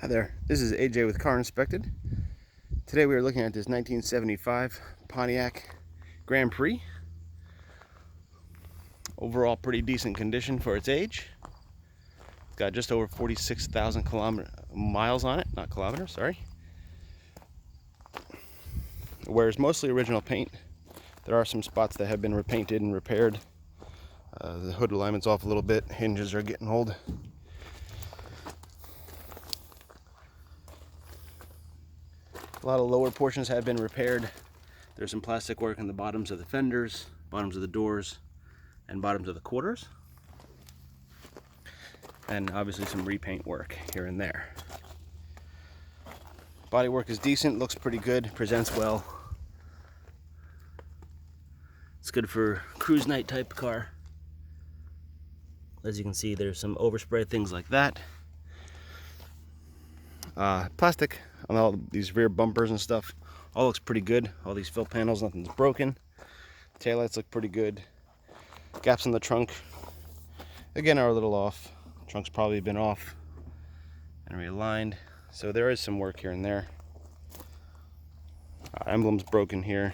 Hi there, this is AJ with Car Inspected. Today we are looking at this 1975 Pontiac Grand Prix. Overall pretty decent condition for its age. It's got just over 46,000 miles on it, not kilometers, sorry. It wears mostly original paint. There are some spots that have been repainted and repaired. The hood alignment's off a little bit, hinges are getting old. A lot of lower portions have been repaired. There's some plastic work in the bottoms of the fenders, bottoms of the doors, and bottoms of the quarters. And obviously some repaint work here and there. Bodywork is decent, looks pretty good, presents well. It's good for cruise night type car. As you can see, there's some overspray, things like that. Plastic on all these rear bumpers and stuff all looks pretty good. All these fill panels, nothing's broken. Taillights look pretty good. Gaps in the trunk again are a little off. Trunk's probably been off and realigned, so there is some work here and there. Emblem's broken here.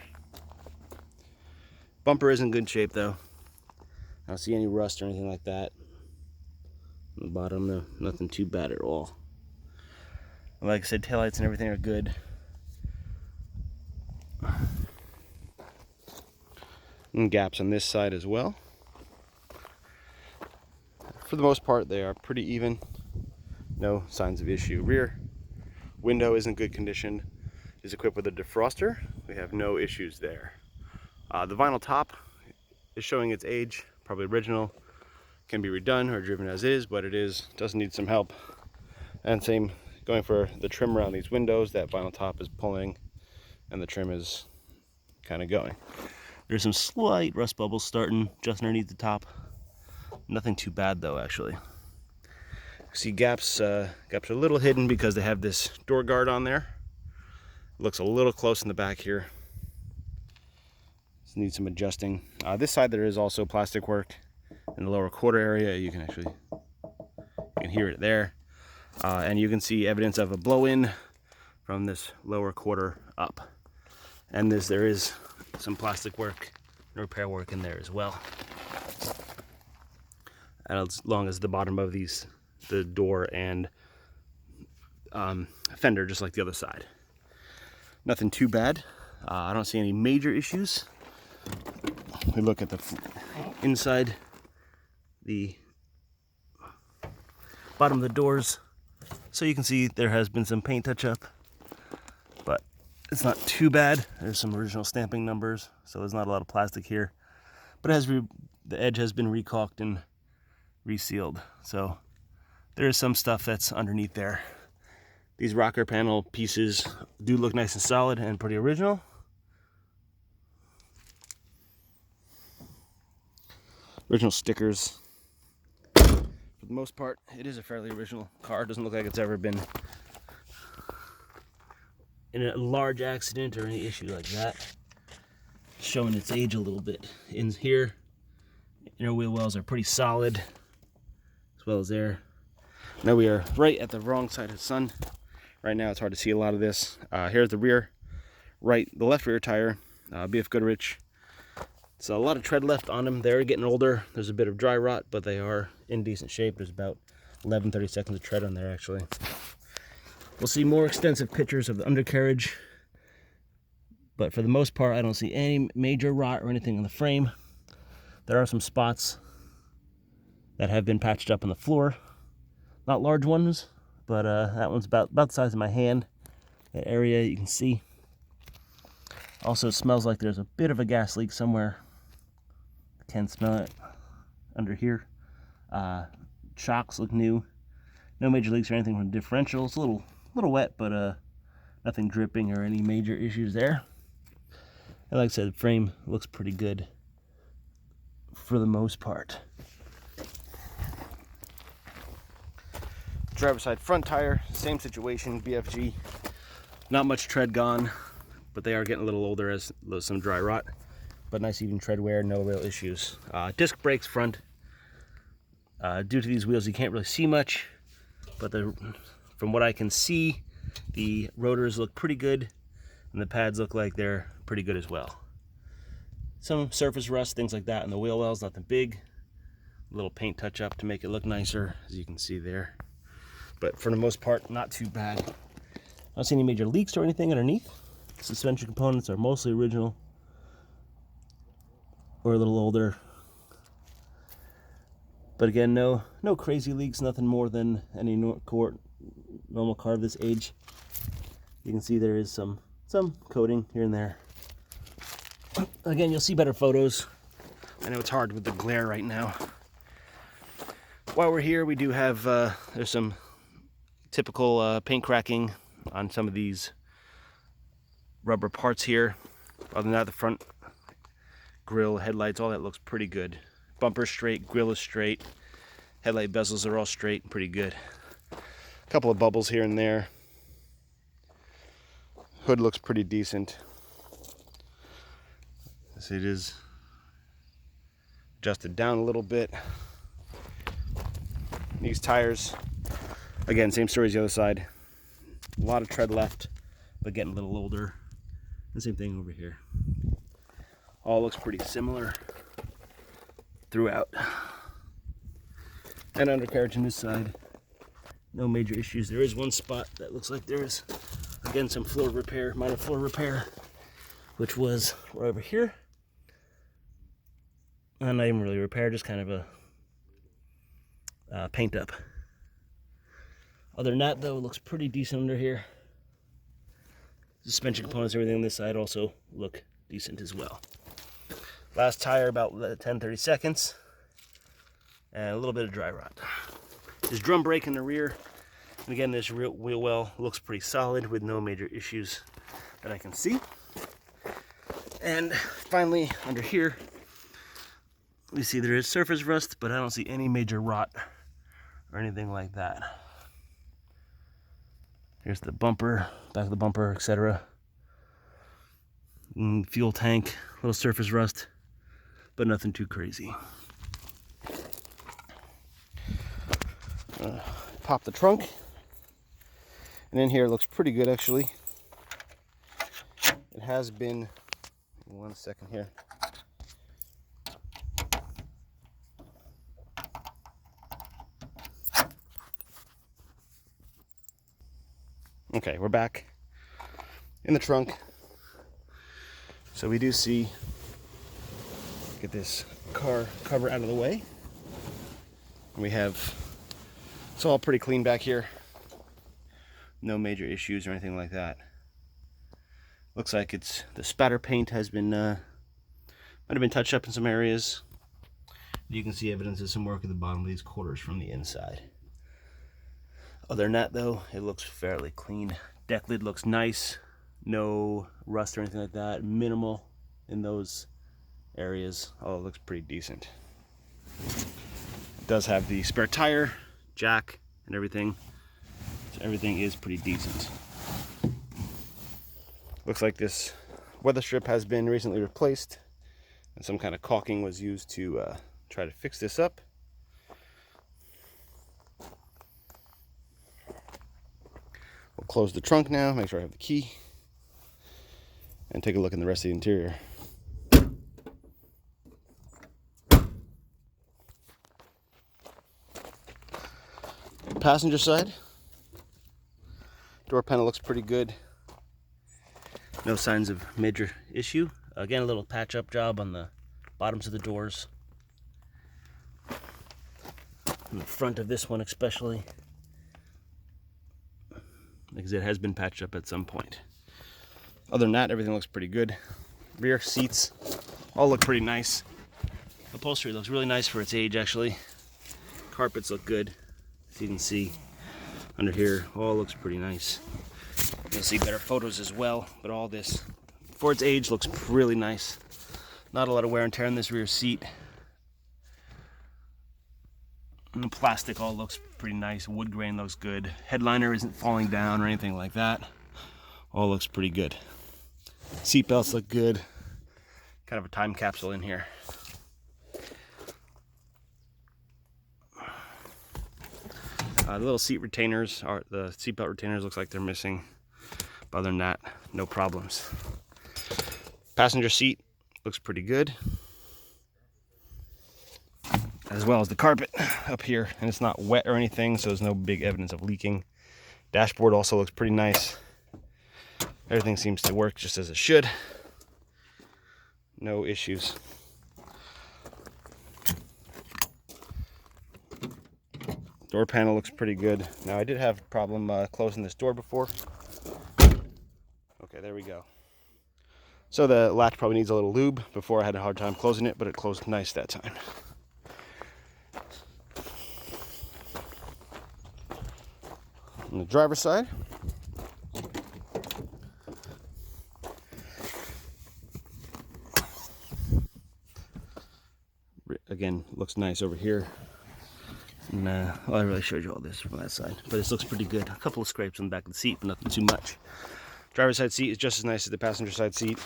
Bumper is in good shape though. I don't see any rust or anything like that. On the bottom, no, nothing too bad at all. Like I said, taillights and everything are good. And gaps on this side as well. For the most part, they are pretty even. No signs of issue. Rear window is in good condition. Is equipped with a defroster. We have no issues there. The vinyl top is showing its age, probably original. Can be redone or driven as is, but does need some help. And same going for the trim around these windows. That vinyl top is pulling and the trim is kind of going. There's some slight rust bubbles starting just underneath the top. Nothing too bad though, actually. See gaps are a little hidden because they have this door guard on there. Looks a little close in the back here. Just needs some adjusting. This side there is also plastic work in the lower quarter area. You can hear it there. And you can see evidence of a blow-in from this lower quarter up. And there is some plastic work and repair work in there as well. And as long as the bottom of the door and fender, just like the other side. Nothing too bad. I don't see any major issues. We look at the inside, the bottom of the doors. So you can see there has been some paint touch up, but it's not too bad. There's some original stamping numbers, so there's not a lot of plastic here. But the edge has been recaulked and resealed, so there is some stuff that's underneath there. These rocker panel pieces do look nice and solid and pretty original. Original stickers. For the most part, it is a fairly original car. It doesn't look like it's ever been in a large accident or any issue like that. Showing its age a little bit. In here, inner wheel wells are pretty solid, as well as there. Now we are right at the wrong side of the sun. Right now it's hard to see a lot of this. Here's the the left rear tire, BF Goodrich. So a lot of tread left on them. They're getting older. There's a bit of dry rot, but they are in decent shape. There's about 11-30 seconds of tread on there, actually. We'll see more extensive pictures of the undercarriage. But for the most part, I don't see any major rot or anything on the frame. There are some spots that have been patched up on the floor. Not large ones, but that one's about the size of my hand. That area you can see. Also, it smells like there's a bit of a gas leak somewhere. I can smell it under here. Shocks look new. No major leaks or anything from the differential. It's a little wet, but nothing dripping or any major issues there. And like I said, the frame looks pretty good for the most part. Driver's side front tire, same situation, BFG. Not much tread gone, but they are getting a little older as some dry rot. But nice even tread wear, no real issues. Disc brakes front. Due to these wheels, you can't really see much, but the from what I can see, the rotors look pretty good, and the pads look like they're pretty good as well. Some surface rust, things like that, and the wheel wells, nothing big. A little paint touch up to make it look nicer, as you can see there. But for the most part, not too bad. I don't see any major leaks or anything underneath. Suspension components are mostly original or a little older. But again, no crazy leaks, nothing more than any normal car of this age. You can see there is some coating here and there. Again, you'll see better photos. I know it's hard with the glare right now. While we're here, we do have, there's some typical paint cracking on some of these rubber parts here. Other than that, the front grille, headlights, all that looks pretty good. Bumper's straight, grille is straight, headlight bezels are all straight and pretty good. A couple of bubbles here and there. Hood looks pretty decent. As it is adjusted down a little bit. These tires, again, same story as the other side. A lot of tread left, but getting a little older. The same thing over here. All looks pretty similar throughout. And undercarriage on this side, no major issues. There is one spot that looks like there is, again, some floor repair, minor floor repair, which was right over here. And not even really repair, just kind of a paint up. Other than that, though, it looks pretty decent under here. Suspension components, everything on this side also look decent as well. Last tire about 10-30 seconds. And a little bit of dry rot. This drum brake in the rear. And again, this rear wheel well looks pretty solid with no major issues that I can see. And finally, under here, we see there is surface rust, but I don't see any major rot or anything like that. Here's the bumper, back of the bumper, etc. Fuel tank, little surface rust, but nothing too crazy. Pop the trunk, and in here it looks pretty good actually. It has been, 1 second here. Okay, we're back in the trunk. So we do see, get this car cover out of the way. And we have, it's all pretty clean back here. No major issues or anything like that. Looks like it's, the spatter paint has been, might have been touched up in some areas. You can see evidence of some work at the bottom of these quarters from the inside. Other than that, though, it looks fairly clean. Deck lid looks nice. No rust or anything like that. Minimal in those areas. Oh, it looks pretty decent. It does have the spare tire, jack, and everything. So everything is pretty decent. Looks like this weather strip has been recently replaced, and some kind of caulking was used to try to fix this up. We'll close the trunk now, make sure I have the key, and take a look in the rest of the interior. Passenger side, door panel looks pretty good. No signs of major issue. Again, a little patch-up job on the bottoms of the doors. In the front of this one especially, because it has been patched up at some point. Other than that, everything looks pretty good. Rear seats all look pretty nice. Upholstery looks really nice for its age, actually. Carpets look good. As you can see, under here, all looks pretty nice. You'll see better photos as well, but all this, for its age, looks really nice. Not a lot of wear and tear in this rear seat. And the plastic all looks pretty nice. Wood grain looks good. Headliner isn't falling down or anything like that. All looks pretty good. Seat belts look good. Kind of a time capsule in here. The little seat retainers, the seatbelt retainers, looks like they're missing. But other than that, no problems. Passenger seat looks pretty good, as well as the carpet up here, and it's not wet or anything, so there's no big evidence of leaking. Dashboard also looks pretty nice. Everything seems to work just as it should. No issues. Door panel looks pretty good. Now, I did have a problem closing this door before. Okay, there we go. So the latch probably needs a little lube. Before I had a hard time closing it, but it closed nice that time. On the driver's side, again, looks nice over here. And, well, I really showed you all this from that side, but this looks pretty good. A couple of scrapes on the back of the seat, but nothing too much. Driver's side seat is just as nice as the passenger side seat,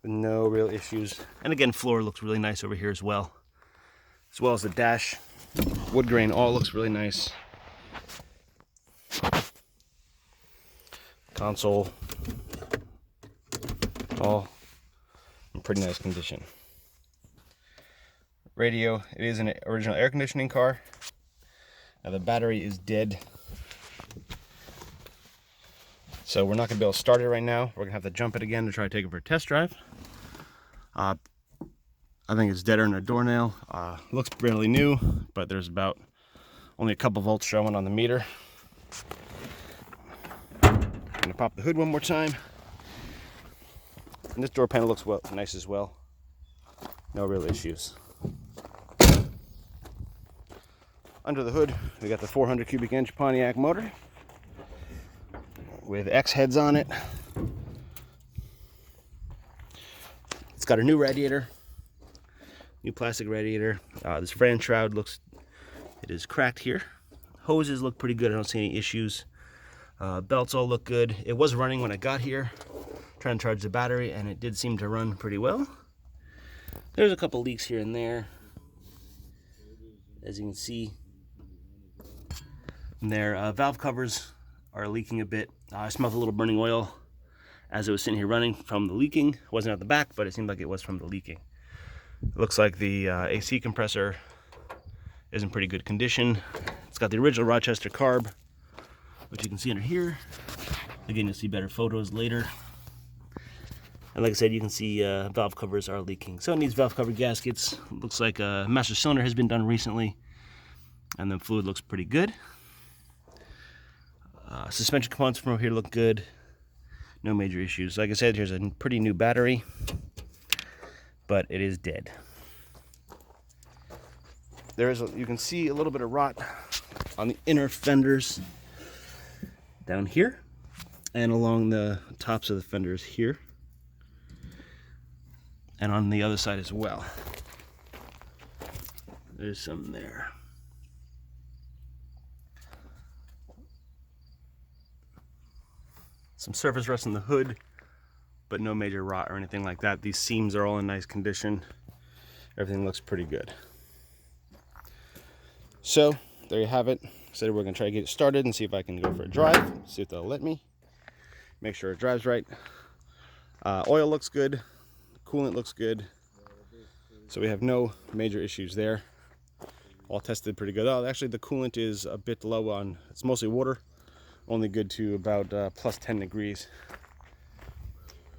with no real issues. And again, floor looks really nice over here as well as the dash. Wood grain all looks really nice. Console, all in pretty nice condition. Radio, it is an original air conditioning car. Now the battery is dead, so we're not going to be able to start it right now. We're going to have to jump it again to try to take it for a test drive. I think it's deader than a doornail. Looks barely new, but there's about only a couple volts showing on the meter. I'm going to pop the hood one more time. And this door panel looks nice as well. No real issues. Under the hood, we got the 400 cubic inch Pontiac motor with X heads on it. It's got a new radiator, new plastic radiator. This fan shroud it is cracked here. Hoses look pretty good. I don't see any issues. Belts all look good. It was running when I got here, trying to charge the battery, and it did seem to run pretty well. There's a couple leaks here and there, as you can see. And their valve covers are leaking a bit. I smelled a little burning oil as it was sitting here running from the leaking. It wasn't at the back, but it seemed like it was from the leaking. It looks like the AC compressor is in pretty good condition. It's got the original Rochester carb, which you can see under here. Again, you'll see better photos later. And like I said, you can see valve covers are leaking. So it needs valve cover gaskets. Looks like a master cylinder has been done recently. And the fluid looks pretty good. Suspension components from over here look good. No major issues. Like I said, here's a pretty new battery, but it is dead. You can see a little bit of rot on the inner fenders down here and along the tops of the fenders here, and on the other side as well. There's some there. Some surface rust on the hood, but no major rot or anything like that. These seams are all in nice condition. Everything looks pretty good. So there you have it. Said we're gonna try to get it started and see if I can go for a drive, see if they'll let me. Make sure it drives right. Oil looks good, coolant looks good. So we have no major issues there. All tested pretty good. Oh, actually the coolant is a bit low on, it's mostly water. Only good to about plus 10 degrees.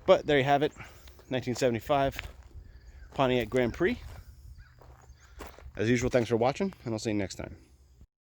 But there you have it, 1975 Pontiac Grand Prix. As usual, thanks for watching, and I'll see you next time.